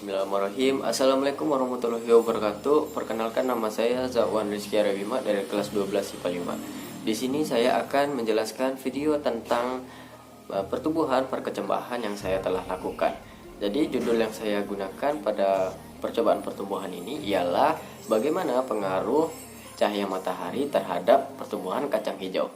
Bismillahirrahmanirrahim. Assalamualaikum warahmatullahi wabarakatuh. Perkenalkan, nama saya Zakwan Rizky Arabima dari kelas 12 IPA 5. Di sini saya akan menjelaskan video tentang pertumbuhan perkecambahan yang saya telah lakukan. Jadi judul yang saya gunakan pada percobaan pertumbuhan ini ialah bagaimana pengaruh cahaya matahari terhadap pertumbuhan kacang hijau.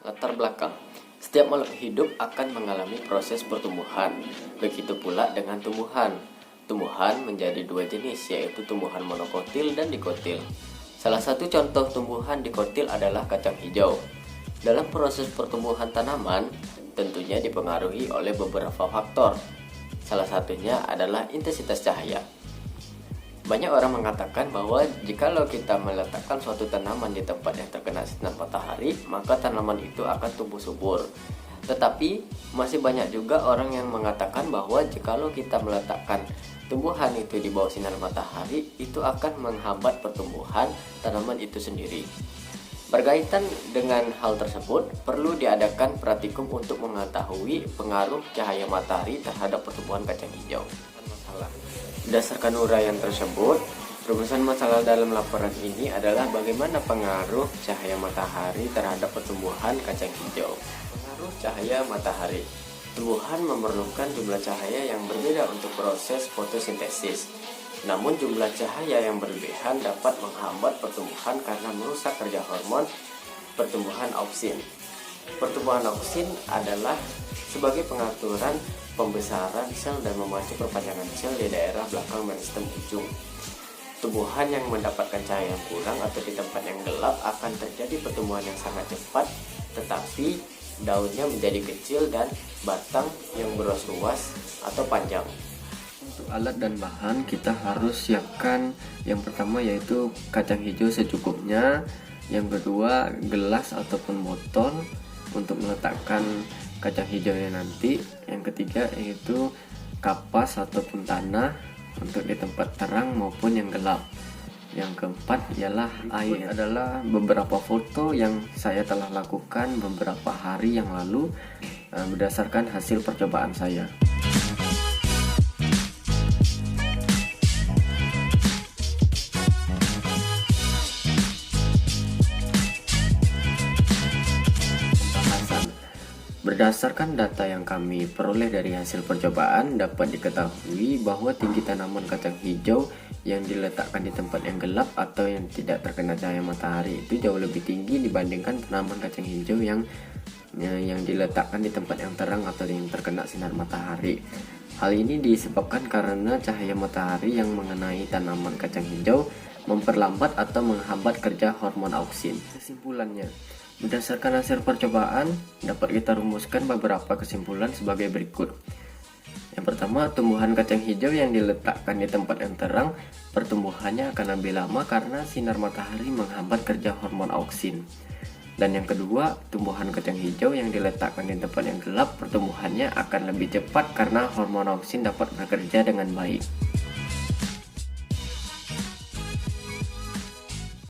Latar belakang: setiap makhluk hidup akan mengalami proses pertumbuhan. Begitu pula dengan tumbuhan. Tumbuhan menjadi dua jenis, yaitu tumbuhan monokotil dan dikotil. Salah satu contoh tumbuhan dikotil adalah kacang hijau. Dalam proses pertumbuhan tanaman, tentunya dipengaruhi oleh beberapa faktor. Salah satunya adalah intensitas cahaya. Banyak orang mengatakan bahwa jikalau kita meletakkan suatu tanaman di tempat yang terkena sinar matahari, maka tanaman itu akan tumbuh subur. Tetapi masih banyak juga orang yang mengatakan bahwa jikalau kita meletakkan tumbuhan itu di bawah sinar matahari, itu akan menghambat pertumbuhan tanaman itu sendiri. Berkaitan dengan hal tersebut, perlu diadakan praktikum untuk mengetahui pengaruh cahaya matahari terhadap pertumbuhan kacang hijau. Berdasarkan uraian tersebut, rumusan masalah dalam laporan ini adalah bagaimana pengaruh cahaya matahari terhadap pertumbuhan kacang hijau. Pengaruh cahaya matahari. Tumbuhan memerlukan jumlah cahaya yang berbeda untuk proses fotosintesis. Namun jumlah cahaya yang berlebihan dapat menghambat pertumbuhan karena merusak kerja hormon pertumbuhan auksin. Pertumbuhan auksin adalah sebagai pengaturan pembesaran sel dan memacu perpanjangan sel di daerah belakang meristem ujung. Tumbuhan yang mendapatkan cahaya yang kurang atau di tempat yang gelap akan terjadi pertumbuhan yang sangat cepat, tetapi daunnya menjadi kecil dan batang yang beruas-ruas atau panjang. Untuk alat dan bahan kita harus siapkan yang pertama yaitu kacang hijau secukupnya, yang kedua gelas ataupun botol untuk meletakkan kacang hijaunya nanti, yang ketiga yaitu kapas ataupun tanah untuk di tempat terang maupun yang gelap, yang keempat ialah air. Adalah beberapa foto yang saya telah lakukan beberapa hari yang lalu berdasarkan hasil percobaan saya. Berdasarkan data yang kami peroleh dari hasil percobaan, dapat diketahui bahwa tinggi tanaman kacang hijau yang diletakkan di tempat yang gelap atau yang tidak terkena cahaya matahari itu jauh lebih tinggi dibandingkan tanaman kacang hijau yang diletakkan di tempat yang terang atau yang terkena sinar matahari. Hal ini disebabkan karena cahaya matahari yang mengenai tanaman kacang hijau memperlambat atau menghambat kerja hormon auksin. Kesimpulannya, berdasarkan hasil percobaan, dapat kita rumuskan beberapa kesimpulan sebagai berikut. Yang pertama, tumbuhan kacang hijau yang diletakkan di tempat yang terang, pertumbuhannya akan lebih lama karena sinar matahari menghambat kerja hormon auksin. Dan yang kedua, tumbuhan kacang hijau yang diletakkan di tempat yang gelap, pertumbuhannya akan lebih cepat karena hormon auksin dapat bekerja dengan baik.